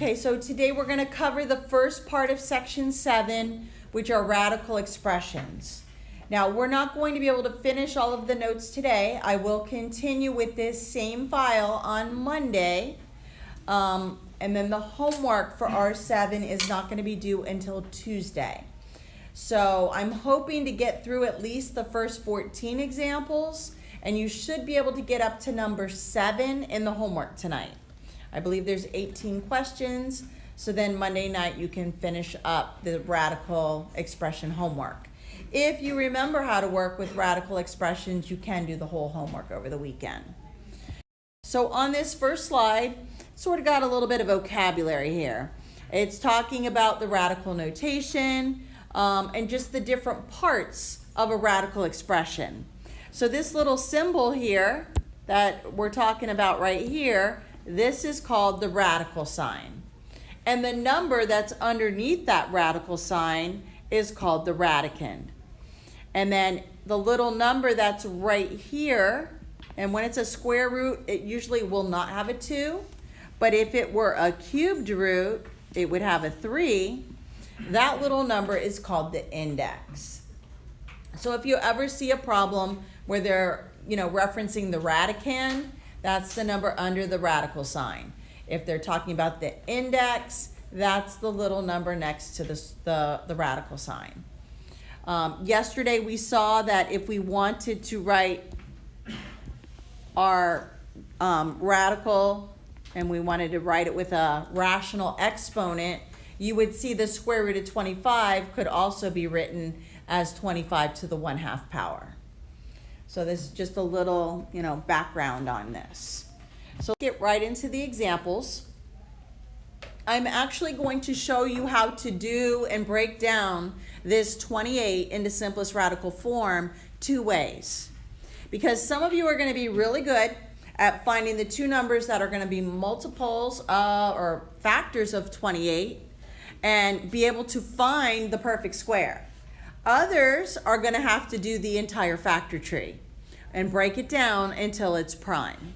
Okay, so today we're going to cover the first part of section 7, which are radical expressions. Now, we're not going to be able to finish all of the notes today. I will continue with this same file on Monday. And then the homework for R7 is not going to be due until Tuesday. So I'm hoping to get through at least the first 14 examples, and you should be able to get up to number 7 in the homework tonight. I believe there's 18 questions, so then Monday night you can finish up the radical expression homework. If you remember how to work with radical expressions, you can do the whole homework over the weekend. So on this first slide, sort of got a little bit of vocabulary here. It's talking about the radical notation and just the different parts of a radical expression. So this little symbol here that we're talking about right here, this is called the radical sign. And the number that's underneath that radical sign is called the radicand. And then the little number that's right here, and when it's a square root, it usually will not have a 2. But if it were a cubed root, it would have a 3. That little number is called the index. So if you ever see a problem where they're, referencing the radicand, that's the number under the radical sign. If they're talking about the index, that's the little number next to the radical sign. Yesterday we saw that if we wanted to write our radical and we wanted to write it with a rational exponent, you would see the square root of 25 could also be written as 25 to the 1/2 power. So this is just a little, background on this. So get right into the examples. I'm actually going to show you how to do and break down this 28 into simplest radical form 2 ways. Because some of you are going to be really good at finding the 2 numbers that are going to be multiples or factors of 28 and be able to find the perfect square. Others are going to have to do the entire factor tree and break it down until it's prime.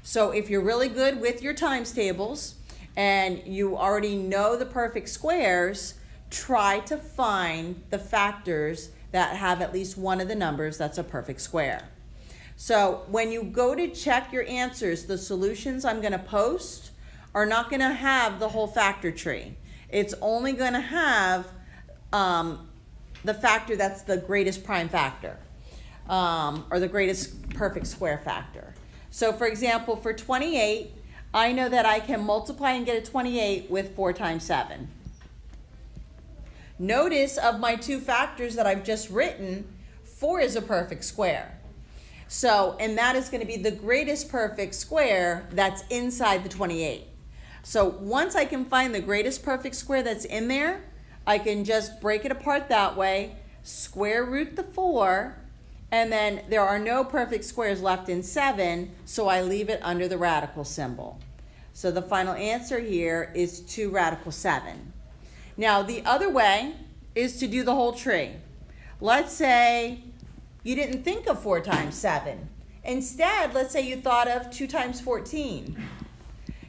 So if you're really good with your times tables and you already know the perfect squares, try to find the factors that have at least one of the numbers that's a perfect square. So when you go to check your answers, the solutions I'm going to post are not going to have the whole factor tree. It's only going to have the factor that's the greatest prime factor or the greatest perfect square factor. So for example, for 28, I know that I can multiply and get a 28 with 4 times 7. Notice of my 2 factors that I've just written, 4 is a perfect square. So, and that is going to be the greatest perfect square that's inside the 28. So once I can find the greatest perfect square that's in there, I can just break it apart that way, square root the 4, and then there are no perfect squares left in 7, so I leave it under the radical symbol. So the final answer here is 2 radical 7. Now the other way is to do the whole tree. Let's say you didn't think of 4 times 7. Instead, let's say you thought of 2 times 14.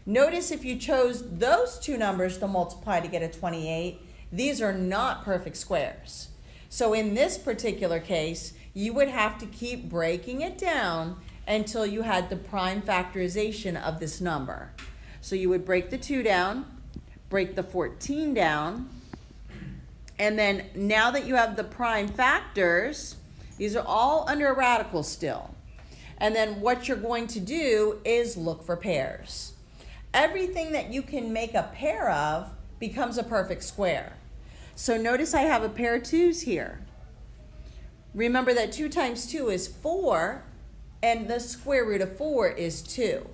Notice if you chose those 2 numbers to multiply to get a 28, these are not perfect squares. So in this particular case, you would have to keep breaking it down until you had the prime factorization of this number. So you would break the 2 down, break the 14 down, and then now that you have the prime factors, these are all under a radical still. And then what you're going to do is look for pairs. Everything that you can make a pair of becomes a perfect square. So notice I have a pair of 2's here. Remember that 2 times 2 is 4, and the square root of 4 is 2.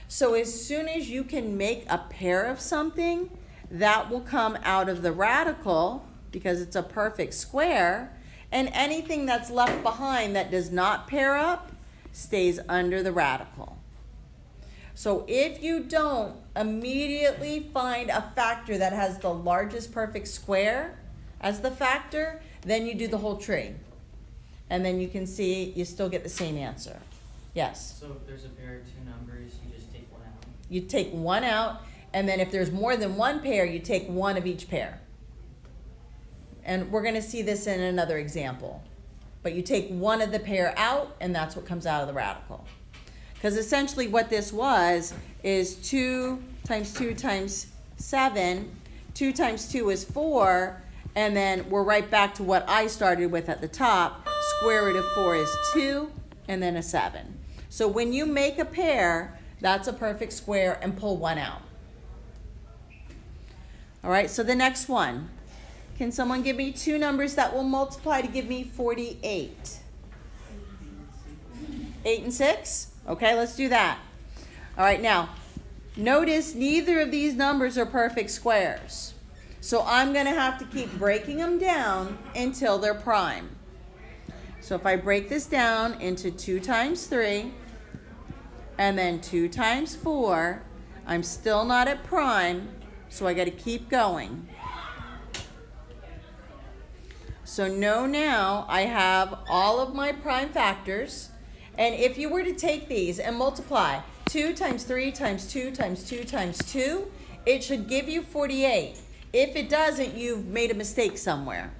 So as soon as you can make a pair of something, that will come out of the radical because it's a perfect square, and anything that's left behind that does not pair up stays under the radical. So if you don't immediately find a factor that has the largest perfect square as the factor, then you do the whole tree. And then you can see you still get the same answer. Yes? So if there's a pair of 2 numbers, you just take 1 out? You take 1 out, And then if there's more than one pair, you take one of each pair. And we're going to see this in another example. But you take one of the pair out, and that's what comes out of the radical. Because essentially what this was is 2 times 2 times 7. 2 times 2 is 4. And then we're right back to what I started with at the top. Square root of 4 is 2, and then a 7. So when you make a pair, that's a perfect square, and pull one out. All right, so the next one. Can someone give me two numbers that will multiply to give me 48? 8 and 6? Okay, let's do that. All right, now, notice neither of these numbers are perfect squares. So I'm going to have to keep breaking them down until they're prime. So if I break this down into 2 times 3, and then 2 times 4, I'm still not at prime, so I got to keep going. So now I have all of my prime factors, and if you were to take these and multiply 2 times 3 times 2 times 2 times 2, it should give you 48. If it doesn't, you've made a mistake somewhere.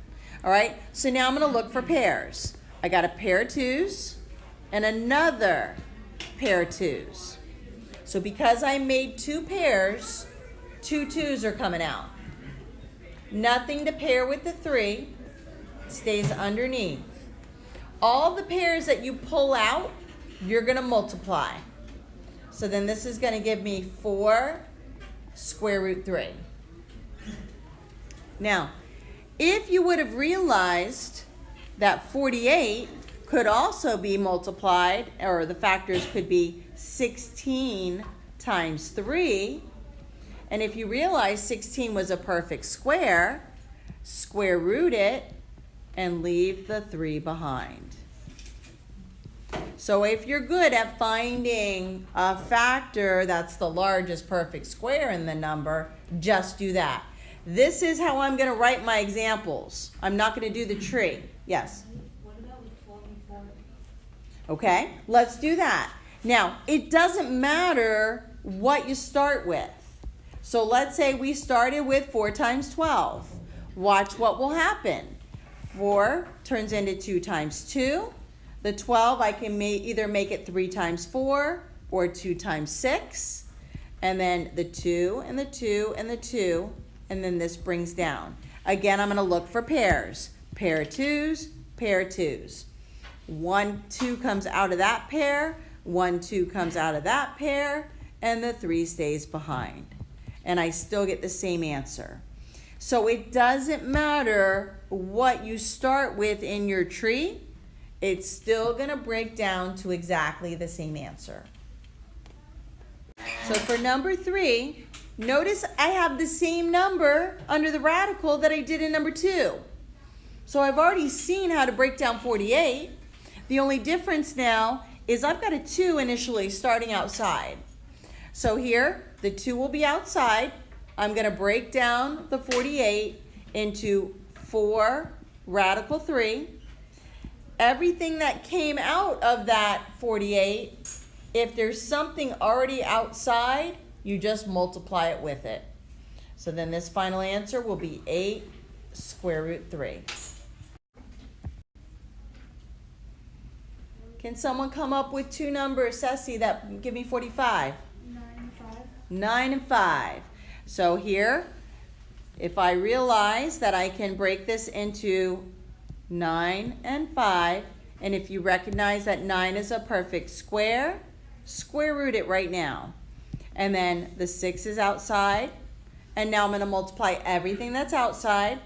All right, so now I'm going to look for pairs. I got a pair of 2s and another pair of 2s. So because I made 2 pairs, 2 2s are coming out. Nothing to pair with the 3. Stays underneath. All the pairs that you pull out, you're going to multiply. So then this is going to give me 4 square root 3. Now, if you would have realized that 48 could also be multiplied, or the factors could be 16 times 3, and if you realize 16 was a perfect square, square root it and leave the 3 behind. So if you're good at finding a factor that's the largest perfect square in the number, just do that. This is how I'm going to write my examples. I'm not going to do the tree. Yes? What about with 12 and 4? Okay, let's do that. Now, it doesn't matter what you start with. So let's say we started with 4 times 12. Watch what will happen. 4 turns into 2 times 2. The 12, I can either make it 3 times 4 or 2 times 6. And then the 2 and the 2 and the 2. And then this brings down. Again, I'm going to look for pairs. Pair of 2s, pair of 2s. 1, 2 comes out of that pair. 1, 2 comes out of that pair. And the 3 stays behind. And I still get the same answer. So it doesn't matter what you start with in your tree. It's still going to break down to exactly the same answer. So for number 3, notice I have the same number under the radical that I did in number 2. So I've already seen how to break down 48. The only difference now is I've got a 2 initially starting outside. So here, the 2 will be outside. I'm going to break down the 48 into 4 radical 3. Everything that came out of that 48, if there's something already outside, you just multiply it with it. So then this final answer will be 8 square root 3. Can someone come up with two numbers, Ceci, that give me 45? 9 and 5. 9 and 5. So here, if I realize that I can break this into 9 and 5, and if you recognize that 9 is a perfect square, square root it right now. And then the 6 is outside, and now I'm going to multiply everything that's outside,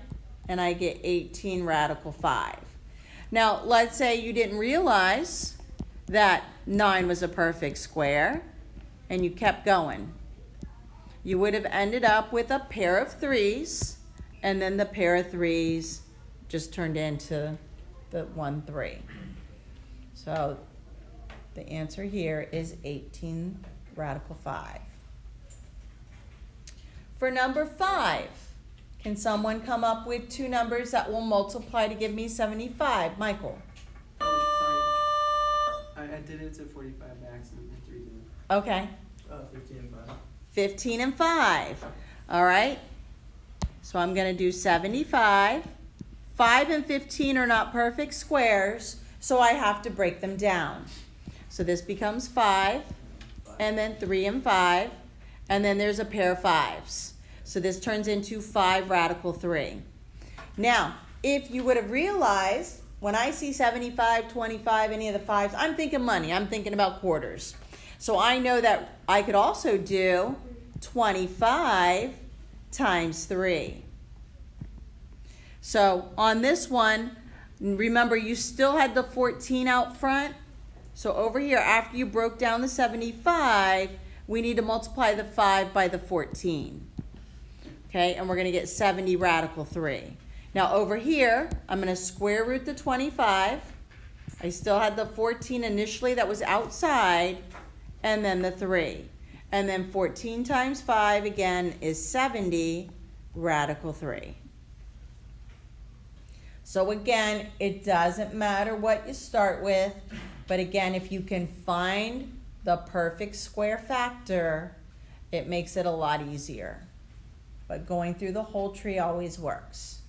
and I get 18 radical 5. Now, let's say you didn't realize that 9 was a perfect square, and you kept going. You would have ended up with a pair of 3s, and then the pair of 3s just turned into the 1 3. So the answer here is 18 radical 5. For number 5, can someone come up with two numbers that will multiply to give me 75? Michael. Oh, sorry. I did it to 45 by accident. I have to redo it. Okay. 15 and 5. 15 and 5. All right? So I'm going to do 75. 5 and 15 are not perfect squares, so I have to break them down. So this becomes 5, and then 3 and 5, and then there's a pair of 5s. So this turns into 5 radical 3. Now, if you would have realized, when I see 75, 25, any of the 5s, I'm thinking money. I'm thinking about quarters. So I know that I could also do 25 times 3. So on this one, remember you still had the 14 out front. So over here, after you broke down the 75, we need to multiply the 5 by the 14. Okay, and we're going to get 70 radical 3. Now over here, I'm going to square root the 25. I still had the 14 initially that was outside, and then the 3. And then 14 times 5 again is 70 radical 3. So again, it doesn't matter what you start with, but again, if you can find the perfect square factor, it makes it a lot easier. But going through the whole tree always works.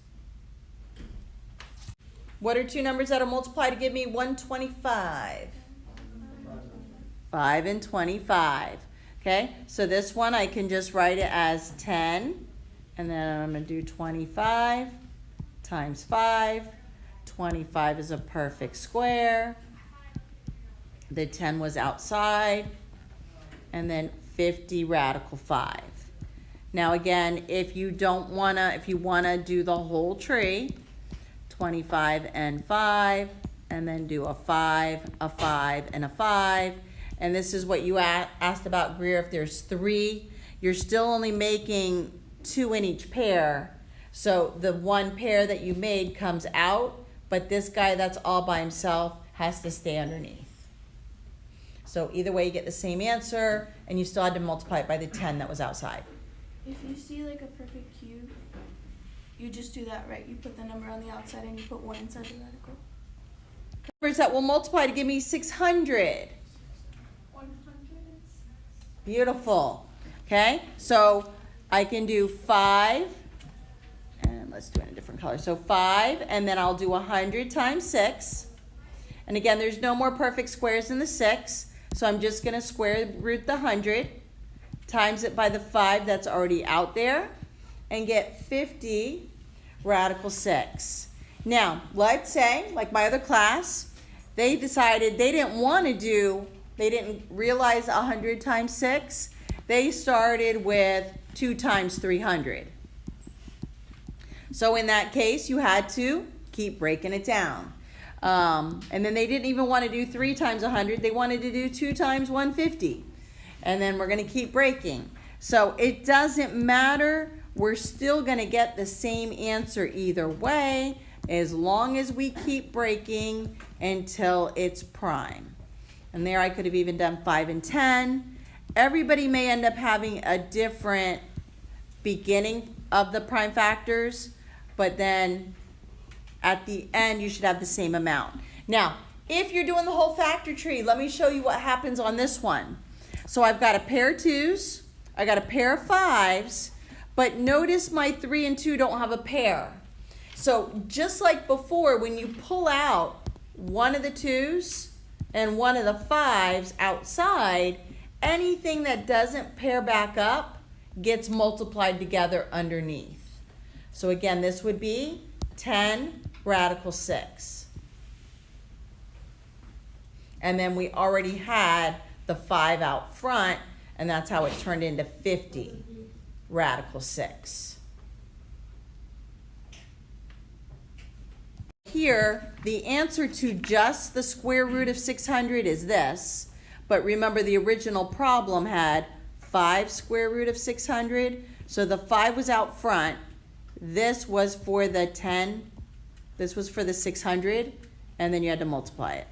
What are two numbers that are multiplied to give me 125? 5 and 25. Okay, so this one I can just write it as 10, and then I'm going to do 25 times 5. 25 is a perfect square. The 10 was outside, and then 50 radical 5. Now again, if you want to do the whole tree, 25 and 5, and then do a 5, and a 5. And this is what you asked about, Greer. If there's 3, you're still only making 2 in each pair. So the one pair that you made comes out, but this guy that's all by himself has to stay underneath. So either way, you get the same answer, and you still had to multiply it by the 10 that was outside. If you see like a perfect cube, you just do that, right? You put the number on the outside and you put 1 inside the radical. Numbers that will multiply to give me 600. 100. Beautiful. Okay, so I can do 5, and let's do it in a different color. So 5, and then I'll do 100 times 6. And again, there's no more perfect squares in the 6, so I'm just going to square root the 100, times it by the 5 that's already out there, and get 50 radical 6. Now, let's say, like my other class, they decided they didn't realize 100 times 6. They started with 2 times 300. So in that case, you had to keep breaking it down. And then they didn't even want to do 3 times 100. They wanted to do 2 times 150. And then we're going to keep breaking. So it doesn't matter. We're still going to get the same answer either way, as long as we keep breaking until it's prime. And there I could have even done 5 and 10. Everybody may end up having a different beginning of the prime factors, but then at the end you should have the same amount. Now, if you're doing the whole factor tree, let me show you what happens on this one. So I've got a pair of 2s, I got a pair of 5s, but notice my 3 and 2 don't have a pair. So just like before, when you pull out one of the 2s and one of the 5s outside, anything that doesn't pair back up gets multiplied together underneath. So again, this would be 10 radical 6. And then we already had the 5 out front, and that's how it turned into 50 radical 6. Here, the answer to just the square root of 600 is this, but remember the original problem had 5 square root of 600, so the 5 was out front. This was for the 10, this was for the 600, and then you had to multiply it.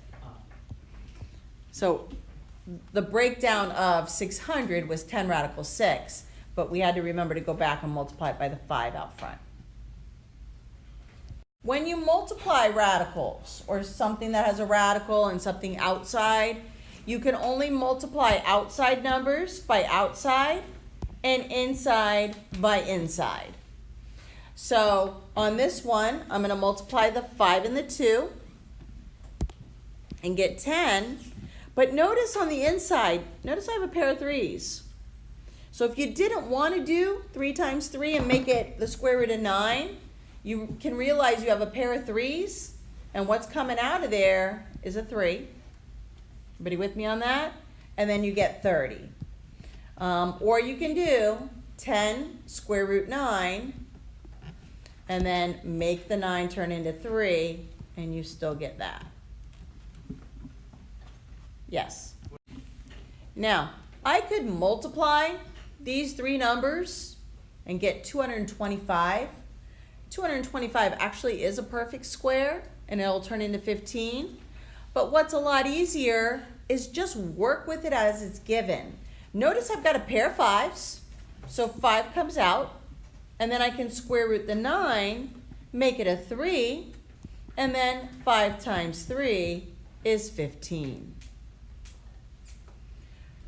So the breakdown of 600 was 10 radical 6, but we had to remember to go back and multiply it by the 5 out front. When you multiply radicals, or something that has a radical and something outside, you can only multiply outside numbers by outside, and inside by inside. So on this one, I'm going to multiply the 5 and the 2 and get 10. But notice on the inside, notice I have a pair of 3's. So if you didn't want to do 3 times 3 and make it the square root of 9, you can realize you have a pair of 3's, and what's coming out of there is a 3. Everybody with me on that? And then you get 30. Or you can do 10 square root 9, and then make the 9 turn into 3, and you still get that. Yes. Now, I could multiply these 3 numbers and get 225. 225 actually is a perfect square, and it'll turn into 15. But what's a lot easier is just work with it as it's given. Notice I've got a pair of 5's, so 5 comes out, and then I can square root the 9, make it a 3, and then 5 times 3 is 15.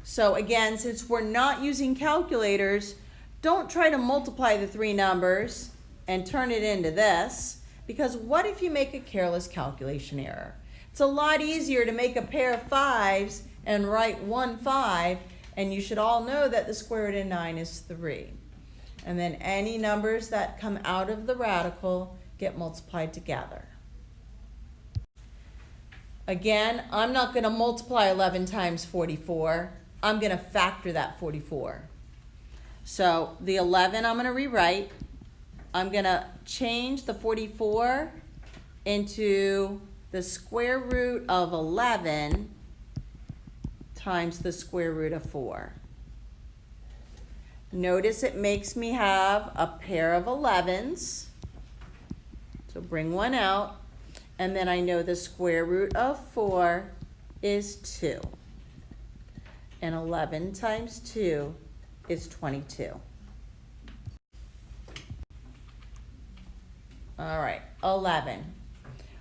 So again, since we're not using calculators, don't try to multiply the 3 numbers and turn it into this, because what if you make a careless calculation error? It's a lot easier to make a pair of 5's and write 1 5, and you should all know that the square root of 9 is 3. And then any numbers that come out of the radical get multiplied together. Again, I'm not going to multiply 11 times 44. I'm going to factor that 44. So the 11 I'm going to rewrite. I'm going to change the 44 into the square root of 11 times the square root of 4. Notice it makes me have a pair of 11's. So bring one out. And then I know the square root of 4 is 2. And 11 times 2 is 22. All right, 11.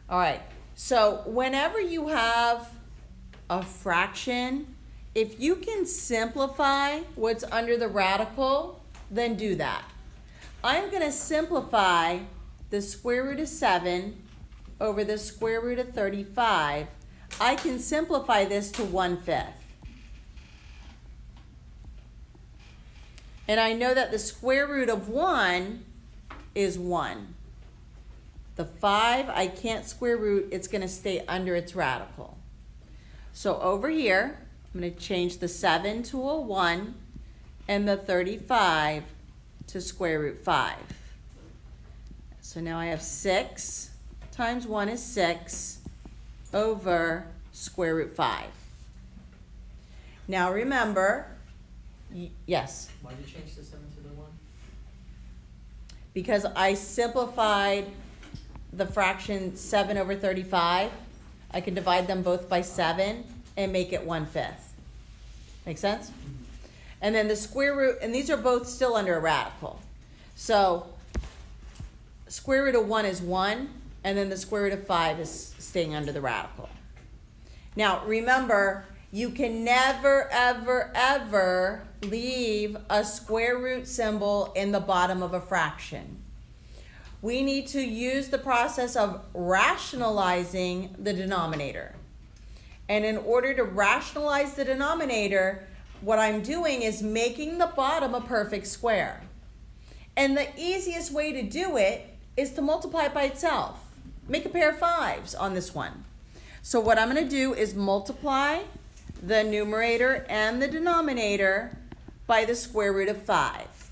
All right, so whenever you have a fraction, if you can simplify what's under the radical, then do that. I'm going to simplify the square root of 7 over the square root of 35. I can simplify this to 1/5. And I know that the square root of 1 is 1. The 5, I can't square root, it's going to stay under its radical. So over here, I'm going to change the 7 to a 1 and the 35 to square root 5. So now I have 6 times 1 is 6 over square root 5. Now remember, yes? Why did you change the 7 to the 1? Because I simplified the fraction 7 over 35. I can divide them both by 7 and make it 1/5. Make sense? And then the square root, and these are both still under a radical. So square root of 1 is 1, and then the square root of 5 is staying under the radical. Now remember, you can never, ever, ever leave a square root symbol in the bottom of a fraction. We need to use the process of rationalizing the denominator. And in order to rationalize the denominator, what I'm doing is making the bottom a perfect square. And the easiest way to do it is to multiply it by itself. Make a pair of 5's on this one. So what I'm going to do is multiply the numerator and the denominator by the square root of 5.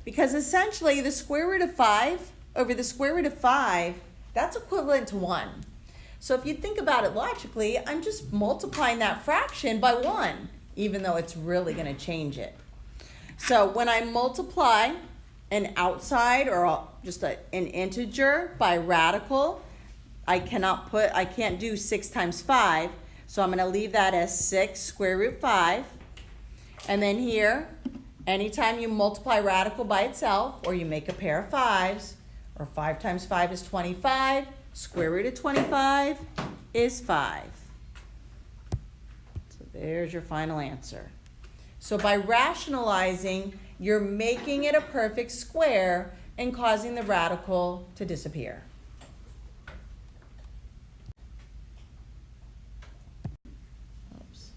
Because essentially the square root of 5 over the square root of 5, that's equivalent to 1. So if you think about it logically, I'm just multiplying that fraction by 1, even though it's really going to change it. So when I multiply an outside or just an integer by radical, I can't do 6 times 5, so I'm going to leave that as 6 square root 5. And then here, anytime you multiply radical by itself, or you make a pair of 5's, or 5 times 5 is 25, square root of 25 is 5. So there's your final answer. So by rationalizing, you're making it a perfect square and causing the radical to disappear. Oops.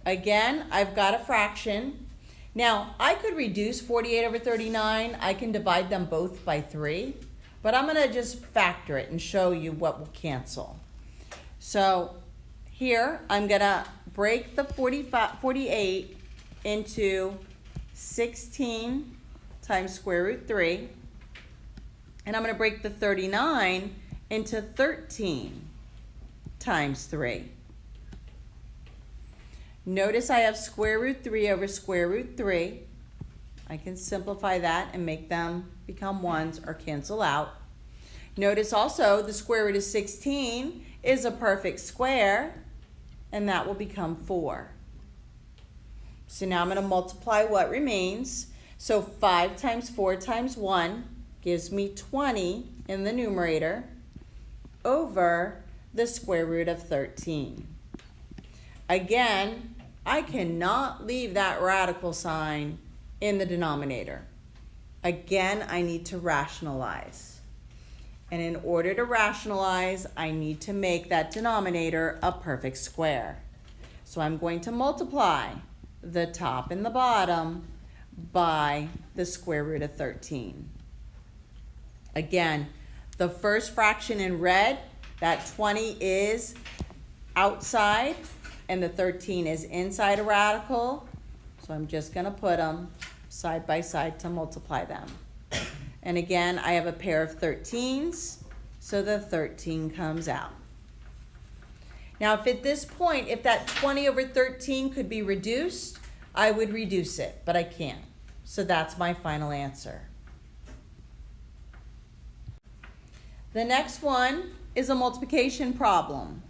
Again, I've got a fraction. Now, I could reduce 48 over 39. I can divide them both by 3. But I'm going to just factor it and show you what will cancel. So here, I'm going to break the 48 into 16 times square root 3. And I'm going to break the 39 into 13 times 3. Notice I have square root 3 over square root 3. I can simplify that and make them become 1s or cancel out. Notice also the square root of 16 is a perfect square, and that will become 4. So now I'm going to multiply what remains. So 5 times 4 times 1 gives me 20 in the numerator over the square root of 13. Again, I cannot leave that radical sign in the denominator. Again, I need to rationalize. And in order to rationalize, I need to make that denominator a perfect square. So I'm going to multiply the top and the bottom by the square root of 13. Again, the first fraction in red, that 20 is outside and the 13 is inside a radical. So I'm just going to put them side by side to multiply them. And again, I have a pair of 13s, so the 13 comes out. Now, if at this point, if that 20 over 13 could be reduced, I would reduce it, but I can't. So that's my final answer. The next one is a multiplication problem.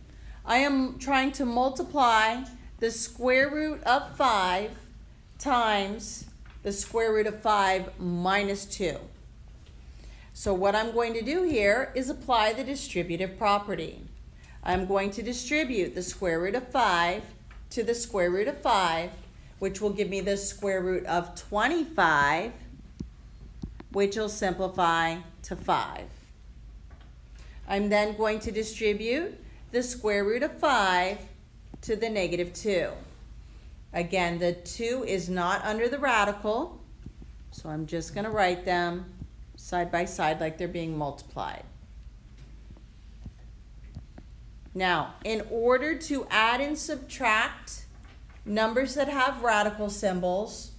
I am trying to multiply the square root of 5 times the square root of 5 minus 2. So what I'm going to do here is apply the distributive property. I'm going to distribute the square root of 5 to the square root of 5, which will give me the square root of 25, which will simplify to 5. I'm then going to distribute the square root of 5 to the negative 2. Again, the 2 is not under the radical, so I'm just going to write them side by side like they're being multiplied. Now, in order to add and subtract numbers that have radical symbols,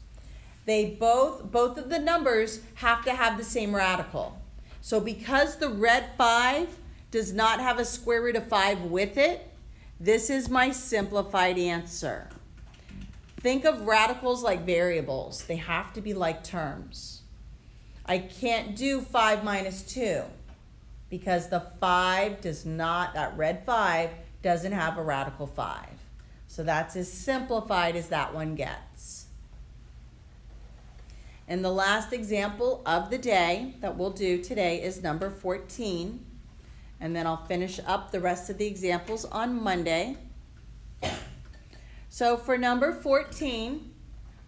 both of the numbers have to have the same radical. So because the red 5 does not have a square root of 5 with it, this is my simplified answer. Think of radicals like variables. They have to be like terms. I can't do 5 minus 2 because the 5 does not, that red 5 doesn't have a radical 5. So that's as simplified as that one gets. And the last example of the day that we'll do today is number 14. And then I'll finish up the rest of the examples on Monday. So for number 14,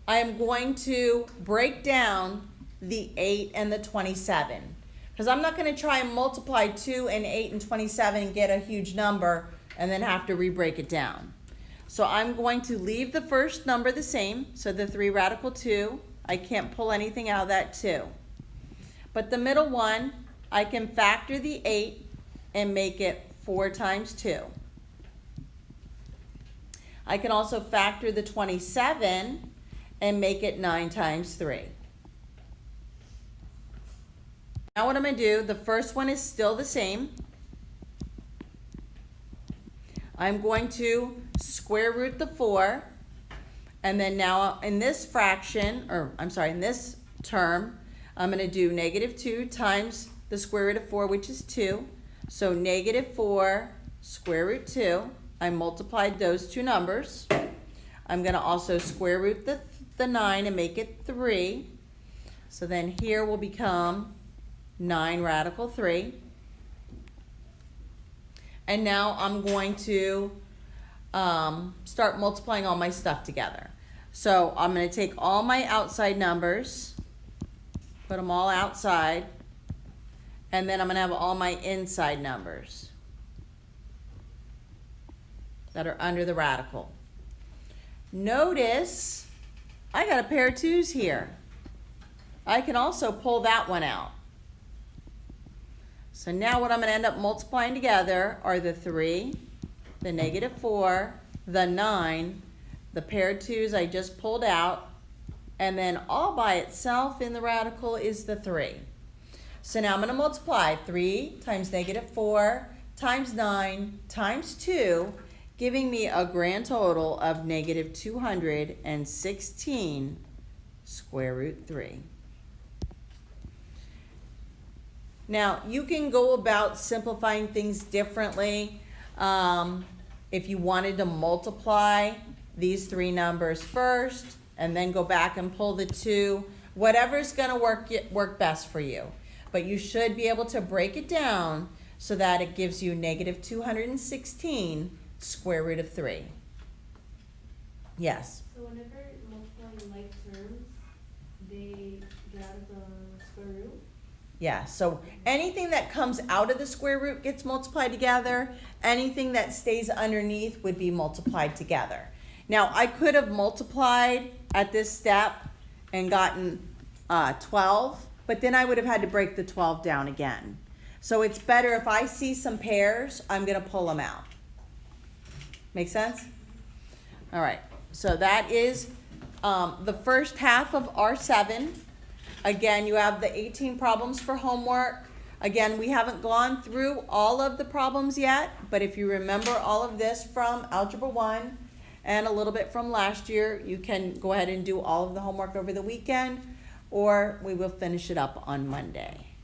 I am going to break down the 8 and the 27. Because I'm not going to try and multiply 2 and 8 and 27 and get a huge number and then have to re-break it down. So I'm going to leave the first number the same, so the 3 radical 2. I can't pull anything out of that 2. But the middle one, I can factor the 8 and make it 4 times 2. I can also factor the 27 and make it 9 times 3. Now what I'm going to do, the first one is still the same. I'm going to square root the 4, and then now in this fraction, in this term, I'm going to do negative 2 times the square root of 4, which is 2. So negative 4 square root 2. I multiplied those two numbers. I'm going to also square root the 9 and make it 3. So then here will become 9 radical 3. And now I'm going to start multiplying all my stuff together. So I'm going to take all my outside numbers, put them all outside, and then I'm going to have all my inside numbers that are under the radical. Notice I got a pair of 2's here. I can also pull that one out. So now what I'm going to end up multiplying together are the 3, the -4, the 9, the pair of 2's I just pulled out, and then all by itself in the radical is the 3. So now I'm going to multiply 3 times -4 times 9 times 2, giving me a grand total of -216 square root 3. Now, you can go about simplifying things differently. If you wanted to multiply these 3 numbers first and then go back and pull the 2, whatever's going to work best for you. But you should be able to break it down so that it gives you -216 square root of 3. Yes? So whenever multiplying like terms, they get out of the square root? Yeah, so anything that comes out of the square root gets multiplied together. Anything that stays underneath would be multiplied together. Now, I could have multiplied at this step and gotten 12, but then I would have had to break the 12 down again. So it's better if I see some pairs, I'm going to pull them out. Make sense? All right, so that is the first half of R7. Again, you have the 18 problems for homework. Again, we haven't gone through all of the problems yet, but if you remember all of this from Algebra 1 and a little bit from last year, you can go ahead and do all of the homework over the weekend, or we will finish it up on Monday.